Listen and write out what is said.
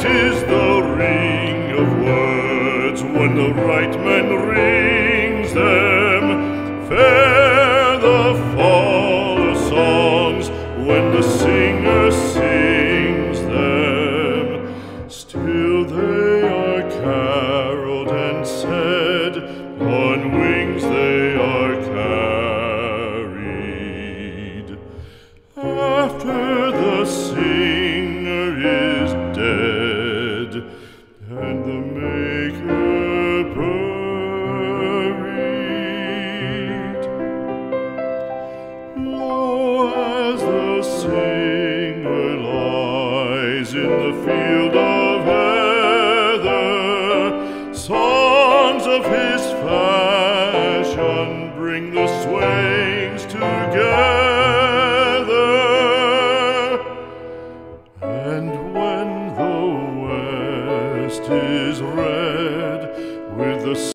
Sweet is the ring of words when the right man rings them. Fair the fall of songs when the singer sings them. Still they are caroled and said, on wings they are carried. After the singer is dead and the maker buried, lo, as the singer lies in the field of heather, songs of his fashion bring the swains together. And when the west is red with the